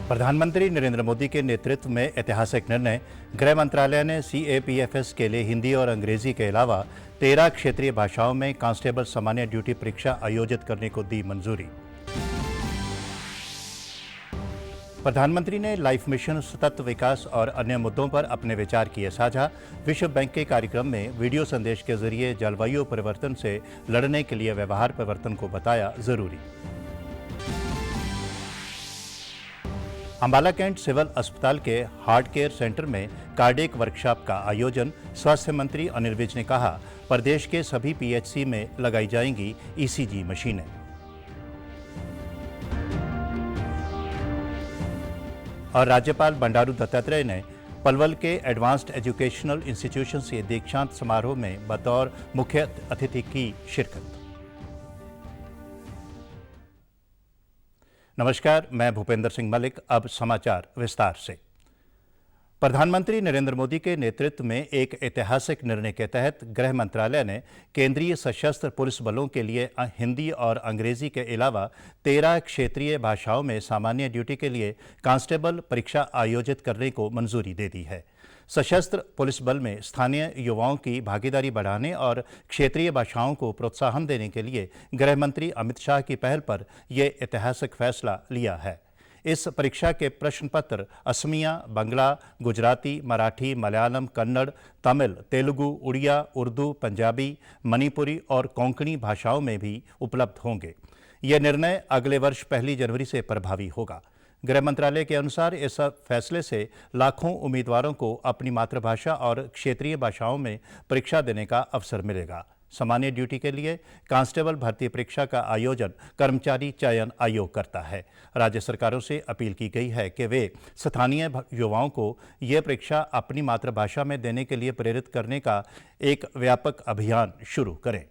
प्रधानमंत्री नरेंद्र मोदी के नेतृत्व में ऐतिहासिक निर्णय। गृह मंत्रालय ने CAPFS के लिए हिंदी और अंग्रेजी के अलावा 13 क्षेत्रीय भाषाओं में कांस्टेबल सामान्य ड्यूटी परीक्षा आयोजित करने को दी मंजूरी। प्रधानमंत्री ने लाइफ मिशन सतत विकास और अन्य मुद्दों पर अपने विचार किए साझा। विश्व बैंक के कार्यक्रम में वीडियो संदेश के जरिए जलवायु परिवर्तन से लड़ने के लिए व्यवहार परिवर्तन को बताया जरूरी। अंबाला कैंट सिविल अस्पताल के हार्ट केयर सेंटर में कार्डियक वर्कशॉप का आयोजन। स्वास्थ्य मंत्री अनिल विज ने कहा, प्रदेश के सभी PHC में लगाई जाएंगी ECG मशीनें। और राज्यपाल बंडारू दत्तात्रेय ने पलवल के एडवांस्ड एजुकेशनल इंस्टीट्यूशन से दीक्षांत समारोह में बतौर मुख्य अतिथि की शिरकत। नमस्कार, मैं भूपेंद्र सिंह मलिक। अब समाचार विस्तार से। प्रधानमंत्री नरेंद्र मोदी के नेतृत्व में एक ऐतिहासिक निर्णय के तहत गृह मंत्रालय ने केंद्रीय सशस्त्र पुलिस बलों के लिए हिंदी और अंग्रेजी के अलावा 13 क्षेत्रीय भाषाओं में सामान्य ड्यूटी के लिए कांस्टेबल परीक्षा आयोजित करने को मंजूरी दे दी है। सशस्त्र पुलिस बल में स्थानीय युवाओं की भागीदारी बढ़ाने और क्षेत्रीय भाषाओं को प्रोत्साहन देने के लिए गृह मंत्री अमित शाह की पहल पर यह ऐतिहासिक फैसला लिया है। इस परीक्षा के प्रश्न पत्र असमिया, बंगला, गुजराती, मराठी, मलयालम, कन्नड़, तमिल, तेलुगु, उड़िया, उर्दू, पंजाबी, मणिपुरी और कोंकणी भाषाओं में भी उपलब्ध होंगे। यह निर्णय अगले वर्ष 1 जनवरी से प्रभावी होगा। गृह मंत्रालय के अनुसार इस फैसले से लाखों उम्मीदवारों को अपनी मातृभाषा और क्षेत्रीय भाषाओं में परीक्षा देने का अवसर मिलेगा। सामान्य ड्यूटी के लिए कांस्टेबल भर्ती परीक्षा का आयोजन कर्मचारी चयन आयोग करता है। राज्य सरकारों से अपील की गई है कि वे स्थानीय युवाओं को ये परीक्षा अपनी मातृभाषा में देने के लिए प्रेरित करने का एक व्यापक अभियान शुरू करें।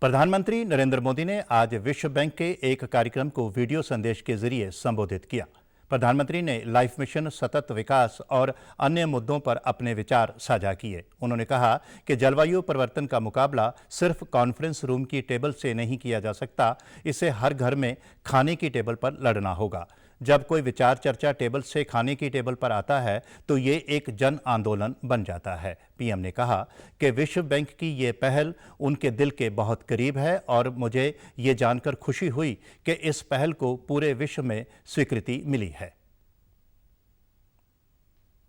प्रधानमंत्री नरेंद्र मोदी ने आज विश्व बैंक के एक कार्यक्रम को वीडियो संदेश के जरिए संबोधित किया। प्रधानमंत्री ने लाइफ मिशन सतत विकास और अन्य मुद्दों पर अपने विचार साझा किए। उन्होंने कहा कि जलवायु परिवर्तन का मुकाबला सिर्फ कॉन्फ्रेंस रूम की टेबल से नहीं किया जा सकता, इसे हर घर में खाने की टेबल पर लड़ना होगा। जब कोई विचार चर्चा टेबल से खाने की टेबल पर आता है तो ये एक जन आंदोलन बन जाता है। PM ने कहा कि विश्व बैंक की ये पहल उनके दिल के बहुत करीब है और मुझे ये जानकर खुशी हुई कि इस पहल को पूरे विश्व में स्वीकृति मिली है।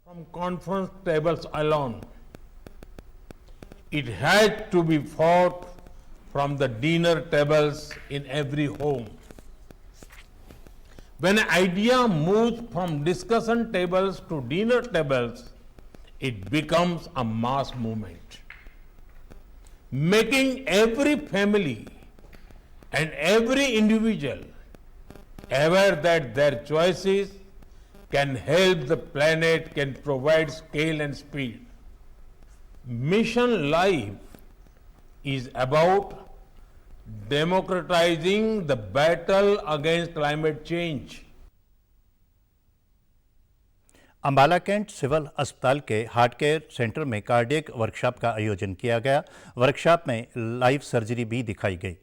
From conference tables alone, it had to be fought from the dinner tables in every home. When an idea moves from discussion tables to dinner tables, it becomes a mass movement, making every family and every individual aware that their choices can help the planet, can provide scale and speed. Mission Life is about democratizing the battle against climate change. Ambala Cantt civil अस्पताल के heart care centre में cardiac workshop का आयोजन किया गया। Workshop में live surgery भी दिखाई गई।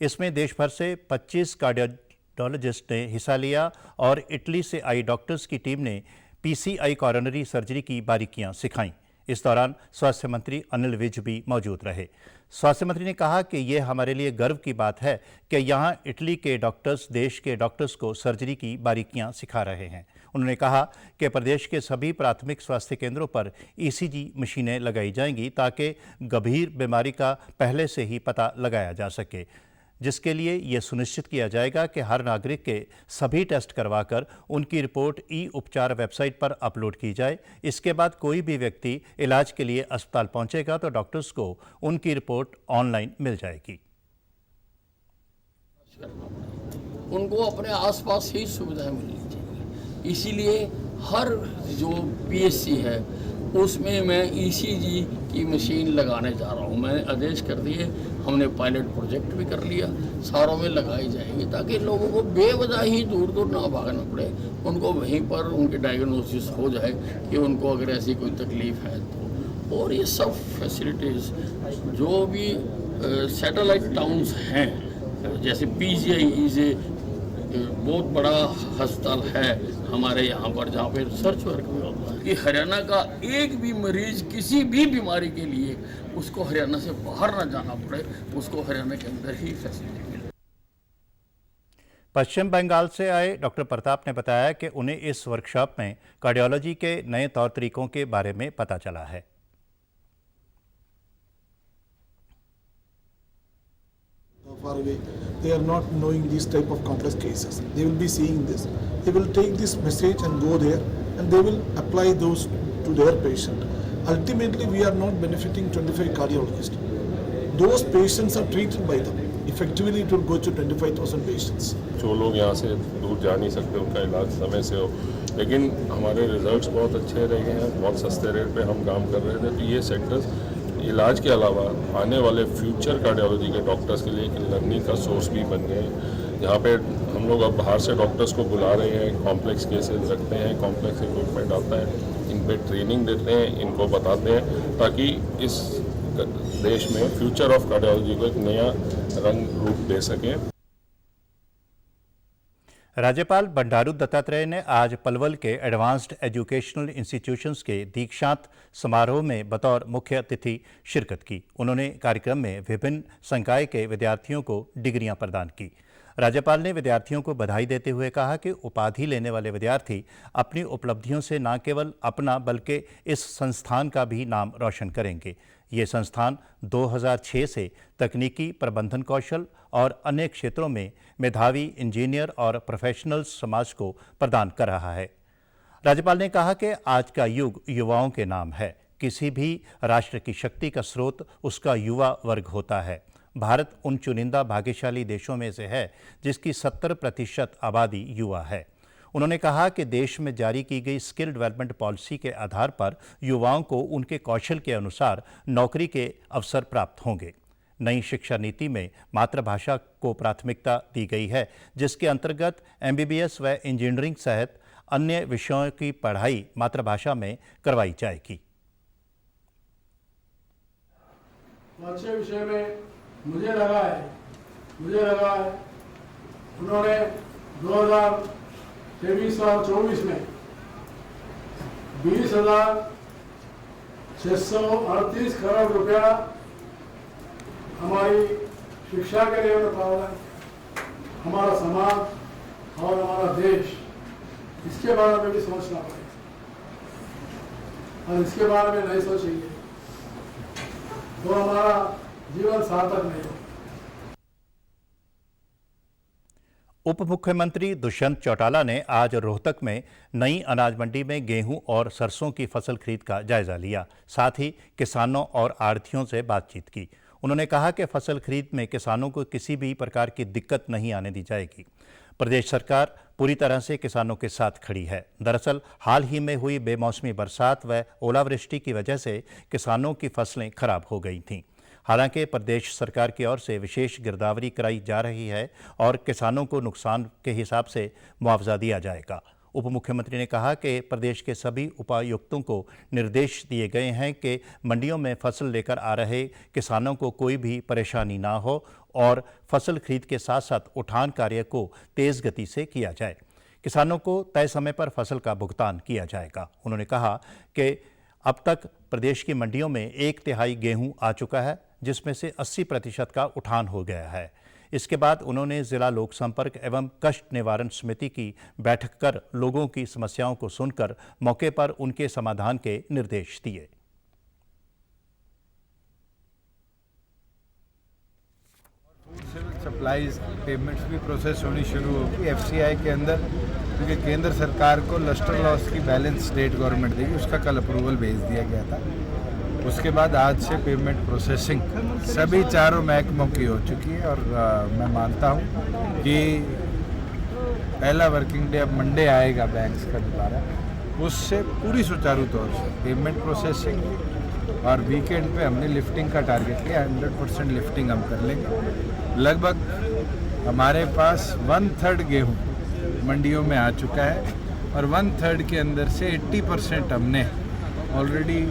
इसमें देश भर से 25 कार्डियोलॉजिस्ट ने हिस्सा लिया और इटली से आई डॉक्टर्स की टीम ने PCI कॉरोनरी सर्जरी की बारीकियां सिखाईं। इस दौरान स्वास्थ्य मंत्री अनिल विज भी मौजूद रहे। स्वास्थ्य मंत्री ने कहा कि ये हमारे लिए गर्व की बात है कि यहाँ इटली के डॉक्टर्स देश के डॉक्टर्स को सर्जरी की बारीकियां सिखा रहे हैं। उन्होंने कहा कि प्रदेश के सभी प्राथमिक स्वास्थ्य केंद्रों पर ECG मशीनें लगाई जाएंगी ताकि गंभीर बीमारी का पहले से ही पता लगाया जा सके, जिसके लिए ये सुनिश्चित किया जाएगा कि हर नागरिक के सभी टेस्ट करवाकर उनकी रिपोर्ट उपचार वेबसाइट पर अपलोड की जाए। इसके बाद कोई भी व्यक्ति इलाज के लिए अस्पताल पहुंचेगा तो डॉक्टर्स को उनकी रिपोर्ट ऑनलाइन मिल जाएगी। उनको अपने आसपास ही सुविधाएं मिलनी चाहिए, इसीलिए हर जो PSC है उसमें मैं ECG की मशीन लगाने जा रहा हूँ। मैंने आदेश कर दिए, हमने पायलट प्रोजेक्ट भी कर लिया, सारों में लगाई जाएगी ताकि लोगों को बेवजह ही दूर दूर ना भागना पड़े, उनको वहीं पर उनकी डायग्नोसिस हो जाए कि उनको अगर ऐसी कोई तकलीफ है तो। और ये सब फैसिलिटीज़ जो भी सैटेलाइट टाउन्स हैं, जैसे PGI इज ए बहुत बड़ा अस्पताल है हमारे यहाँ पर जहाँ पे रिसर्च वर्क भी होता है कि हरियाणा का एक भी मरीज किसी भी बीमारी के लिए उसको हरियाणा से बाहर ना जाना पड़े, उसको हरियाणा के अंदर ही फैसिलिटी मिले। पश्चिम बंगाल से आए डॉक्टर प्रताप ने बताया कि उन्हें इस वर्कशॉप में कार्डियोलॉजी के नए तौर तरीकों के बारे में पता चला है। Far away, they are not knowing these type of complex cases. They will be seeing this. They will take this message and go there, and they will apply those to their patient. Ultimately, we are not benefiting 25 cardiologists. Those patients are treated by them. Effectively, it will go to 25,000 patients. जो लोग यहाँ से दूर जा नहीं सकते उनका इलाज समय से हो, लेकिन हमारे रिजल्ट्स बहुत अच्छे रहे हैं, बहुत सस्ते रेट पे हम काम कर रहे थे। तो ये सेक्टर्स इलाज के अलावा आने वाले फ्यूचर कार्डियोलॉजी के डॉक्टर्स के लिए एक लर्निंग का सोर्स भी बन गए हैं, जहाँ पे हम लोग अब बाहर से डॉक्टर्स को बुला रहे हैं, कॉम्प्लेक्स केसेस रखते हैं, कॉम्प्लेक्स इक्विपमेंट आता है, इन पे ट्रेनिंग देते हैं, इनको बताते हैं, ताकि इस देश में फ्यूचर ऑफ कार्डियोलॉजी को एक नया रंग रूप दे सकें। राज्यपाल बंडारू दत्तात्रेय ने आज पलवल के एडवांस्ड एजुकेशनल इंस्टीट्यूशंस के दीक्षांत समारोह में बतौर मुख्य अतिथि शिरकत की। उन्होंने कार्यक्रम में विभिन्न संकाय के विद्यार्थियों को डिग्रियां प्रदान की। राज्यपाल ने विद्यार्थियों को बधाई देते हुए कहा कि उपाधि लेने वाले विद्यार्थी अपनी उपलब्धियों से न केवल अपना बल्कि इस संस्थान का भी नाम रोशन करेंगे। ये संस्थान 2006 से तकनीकी प्रबंधन कौशल और अन्य क्षेत्रों में मेधावी इंजीनियर और प्रोफेशनल्स समाज को प्रदान कर रहा है। राज्यपाल ने कहा कि आज का युग युवाओं के नाम है। किसी भी राष्ट्र की शक्ति का स्रोत उसका युवा वर्ग होता है। भारत उन चुनिंदा भाग्यशाली देशों में से है जिसकी 70% आबादी युवा है। उन्होंने कहा कि देश में जारी की गई स्किल डेवलपमेंट पॉलिसी के आधार पर युवाओं को उनके कौशल के अनुसार नौकरी के अवसर प्राप्त होंगे। नई शिक्षा नीति में मातृभाषा को प्राथमिकता दी गई है, जिसके अंतर्गत MBBS व इंजीनियरिंग सहित अन्य विषयों की पढ़ाई मातृभाषा में करवाई जाएगी। अच्छे विषय में मुझे लगा है उन्होंने 2023 और 24 में 20,638 करोड़ रुपया हमारी शिक्षा के लिए उन्होंने, हमारा समाज और हमारा देश, इसके बारे में भी सोचना पड़ेगा। और इसके बारे में नहीं सोचेंगे तो हमारा जीवन सार्थक नहीं होगा। उप मुख्यमंत्री दुष्यंत चौटाला ने आज रोहतक में नई अनाज मंडी में गेहूं और सरसों की फसल खरीद का जायजा लिया। साथ ही किसानों और आढ़तियों से बातचीत की। उन्होंने कहा कि फसल खरीद में किसानों को किसी भी प्रकार की दिक्कत नहीं आने दी जाएगी। प्रदेश सरकार पूरी तरह से किसानों के साथ खड़ी है। दरअसल हाल ही में हुई बेमौसमी बरसात व ओलावृष्टि की वजह से किसानों की फसलें खराब हो गई थीं। हालांकि प्रदेश सरकार की ओर से विशेष गिरदावरी कराई जा रही है और किसानों को नुकसान के हिसाब से मुआवजा दिया जाएगा। उप मुख्यमंत्री ने कहा कि प्रदेश के सभी उपायुक्तों को निर्देश दिए गए हैं कि मंडियों में फसल लेकर आ रहे किसानों को कोई भी परेशानी ना हो और फसल खरीद के साथ साथ उठान कार्य को तेज़ गति से किया जाए। किसानों को तय समय पर फसल का भुगतान किया जाएगा। उन्होंने कहा कि अब तक प्रदेश की मंडियों में 1/3 गेहूं आ चुका है, जिसमें से 80% का उठान हो गया है। इसके बाद उन्होंने जिला लोक संपर्क एवं कष्ट निवारण समिति की बैठक कर लोगों की समस्याओं को सुनकर मौके पर उनके समाधान के निर्देश दिए। सिविल सप्लाईज पेमेंट्स भी प्रोसेस होनी शुरू होगी FCI के अंदर, क्योंकि केंद्र सरकार को लस्टर लॉस की बैलेंस स्टेट गवर्नमेंट देगी, उसका कल अप्रूवल भेज दिया गया था। उसके बाद आज से पेमेंट प्रोसेसिंग सभी चारों महकमों की हो चुकी है और मैं मानता हूँ कि पहला वर्किंग डे अब मंडे आएगा बैंक्स का दोबारा, उससे पूरी सुचारू तौर से पेमेंट प्रोसेसिंग और वीकेंड पे हमने लिफ्टिंग का टारगेट किया। 100% लिफ्टिंग हम कर लेंगे। लगभग हमारे पास 1/3 गेहूँ मंडियों में आ चुका है और 1/3 के अंदर से 80% हमने ऑलरेडी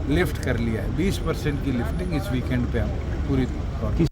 लिफ्ट कर लिया है। 20% की लिफ्टिंग इस वीकेंड पे हम पूरी तौर पर।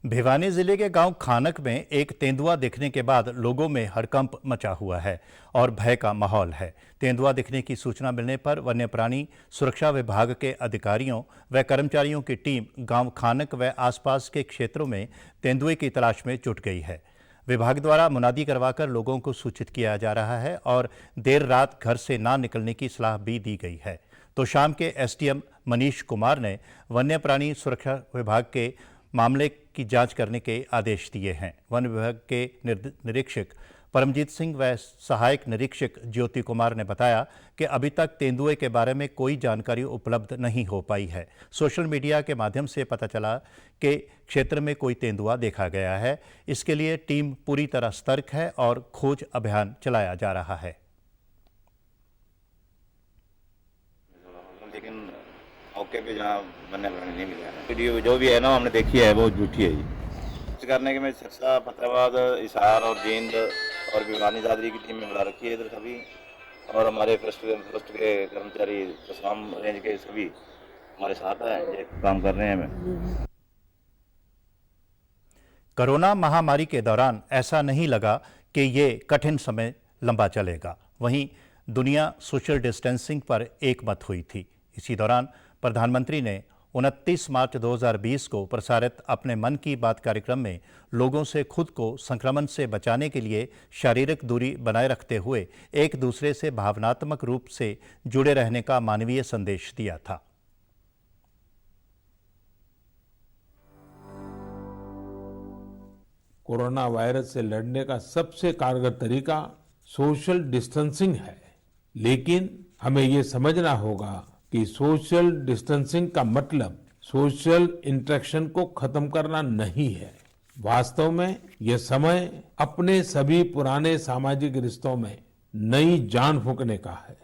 भिवानी जिले के गांव खानक में एक तेंदुआ दिखने के बाद लोगों में हड़कंप मचा हुआ है और भय का माहौल है। तेंदुआ दिखने की सूचना मिलने पर वन्य प्राणी सुरक्षा विभाग के अधिकारियों व कर्मचारियों की टीम गांव खानक व आसपास के क्षेत्रों में तेंदुए की तलाश में जुट गई है। विभाग द्वारा मुनादी करवाकर लोगों को सूचित किया जा रहा है और देर रात घर से ना निकलने की सलाह भी दी गई है। तो शाम के एसडीएम मनीष कुमार ने वन्य प्राणी सुरक्षा विभाग के मामले की जांच करने के आदेश दिए हैं। वन विभाग के निरीक्षक परमजीत सिंह व सहायक निरीक्षक ज्योति कुमार ने बताया कि अभी तक तेंदुए के बारे में कोई जानकारी उपलब्ध नहीं हो पाई है। सोशल मीडिया के माध्यम से पता चला कि क्षेत्र में कोई तेंदुआ देखा गया है। इसके लिए टीम पूरी तरह सतर्क है और खोज अभियान चलाया जा रहा है। लेकिन मौके पे जहाँ बनने नहीं मिला है, वीडियो जो भी है ना हमने देखी है वो झूठी है। जी करने के में सिरसा, फतेहाबाद, हिसार और जींद और भिवानी दादरी की टीम में बुला रखी है इधर सभी, और हमारे फर्स्ट के कर्मचारी असम रेंज के सभी हमारे साथ हैं, ये काम कर रहे हैं। कोरोना महामारी के दौरान ऐसा नहीं लगा कि ये कठिन समय लंबा चलेगा। वहीं दुनिया सोशल डिस्टेंसिंग पर एकमत हुई थी। इसी दौरान प्रधानमंत्री ने 29 मार्च 2020 को प्रसारित अपने मन की बात कार्यक्रम में लोगों से खुद को संक्रमण से बचाने के लिए शारीरिक दूरी बनाए रखते हुए एक दूसरे से भावनात्मक रूप से जुड़े रहने का मानवीय संदेश दिया था। कोरोना वायरस से लड़ने का सबसे कारगर तरीका सोशल डिस्टेंसिंग है, लेकिन हमें ये समझना होगा कि सोशल डिस्टेंसिंग का मतलब सोशल इंटरेक्शन को खत्म करना नहीं है। वास्तव में यह समय अपने सभी पुराने सामाजिक रिश्तों में नई जान फूंकने का है,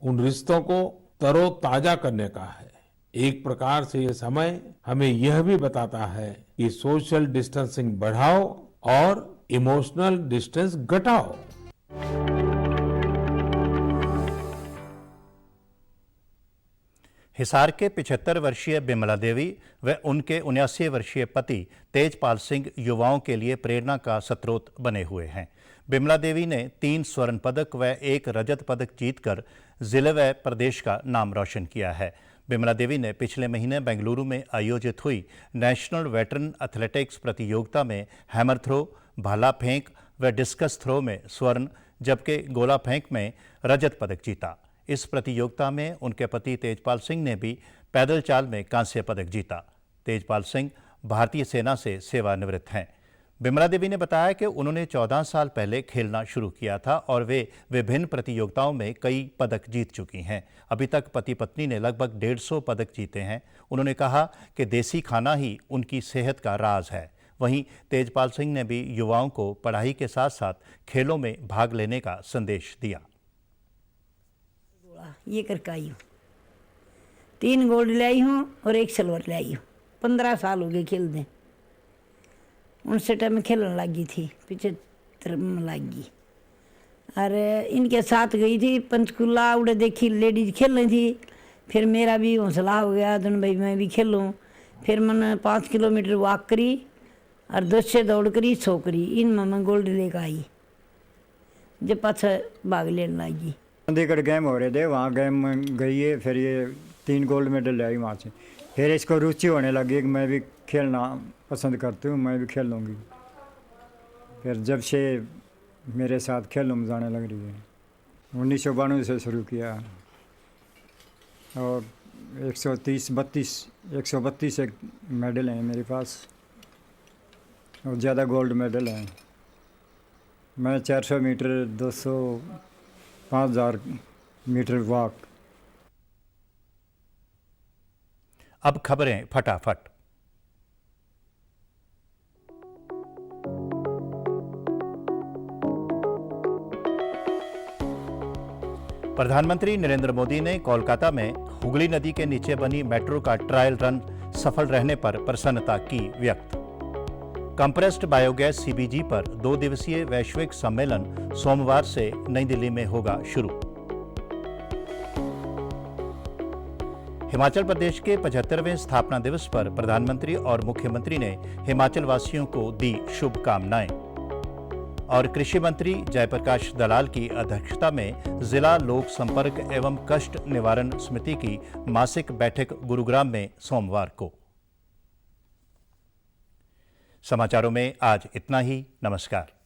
उन रिश्तों को तरोताजा करने का है। एक प्रकार से यह समय हमें यह भी बताता है कि सोशल डिस्टेंसिंग बढ़ाओ और इमोशनल डिस्टेंस घटाओ। हिसार के 75 वर्षीय बिमला देवी व उनके 79 वर्षीय पति तेजपाल सिंह युवाओं के लिए प्रेरणा का स्रोत बने हुए हैं। बिमला देवी ने 3 स्वर्ण पदक व 1 रजत पदक जीतकर जिले व प्रदेश का नाम रोशन किया है। बिमला देवी ने पिछले महीने बेंगलुरु में आयोजित हुई नेशनल वेटरन एथलेटिक्स प्रतियोगिता में हैमर थ्रो, भाला फेंक व डिस्कस थ्रो में स्वर्ण जबकि गोला फेंक में रजत पदक जीता। इस प्रतियोगिता में उनके पति तेजपाल सिंह ने भी पैदल चाल में कांस्य पदक जीता। तेजपाल सिंह भारतीय सेना से सेवानिवृत्त हैं। बिमला देवी ने बताया कि उन्होंने 14 साल पहले खेलना शुरू किया था और वे विभिन्न प्रतियोगिताओं में कई पदक जीत चुकी हैं। अभी तक पति पत्नी ने लगभग 150 पदक जीते हैं। उन्होंने कहा कि देसी खाना ही उनकी सेहत का राज है। वहीं तेजपाल सिंह ने भी युवाओं को पढ़ाई के साथ साथ खेलों में भाग लेने का संदेश दिया। ये करके आई हूँ, 3 गोल्ड लाई हूँ और 1 सिल्वर लाई हूँ। 15 साल हो गए खेल दें। उनसे टाइम में खेलने लगी थी, 75 में लगी। और इनके साथ गई थी पंचकुला, उड़े देखी लेडीज खेल रही थी। फिर मेरा भी हौसला हो गया, दोनों भाई मैं भी खेलूँ। फिर मैंने 5 किलोमीटर वॉक करी और 10 से दौड़ करी, 100 करी। इनमें मैं गोल्ड लेकर आई, जब पाछा भाग लेने लगी। चंडीगढ़ गेम हो रहे थे, वहाँ गेम गई है। फिर ये 3 गोल्ड मेडल लाई वहाँ से। फिर इसको रुचि होने लगी कि मैं भी खेलना पसंद करती हूँ, मैं भी खेल लूँगी। फिर जब से मेरे साथ खेलने में जाने लग रही है। 1992 से शुरू किया और 132 एक मेडल हैं मेरे पास और ज़्यादा गोल्ड मेडल हैं। मैं 400 मीटर, 200, 5000 मीटर वॉक। अब खबरें फटाफट। प्रधानमंत्री नरेंद्र मोदी ने कोलकाता में हुगली नदी के नीचे बनी मेट्रो का ट्रायल रन सफल रहने पर प्रसन्नता की व्यक्त। कंप्रेस्ड बायोगैस सीबीजी पर 2 दिवसीय वैश्विक सम्मेलन सोमवार से नई दिल्ली में होगा शुरू। हिमाचल प्रदेश के 75वें स्थापना दिवस पर प्रधानमंत्री और मुख्यमंत्री ने हिमाचल वासियों को दी शुभकामनाएं। और कृषि मंत्री जयप्रकाश दलाल की अध्यक्षता में जिला लोक संपर्क एवं कष्ट निवारण समिति की मासिक बैठक गुरुग्राम में सोमवार को। समाचारों में आज इतना ही। नमस्कार।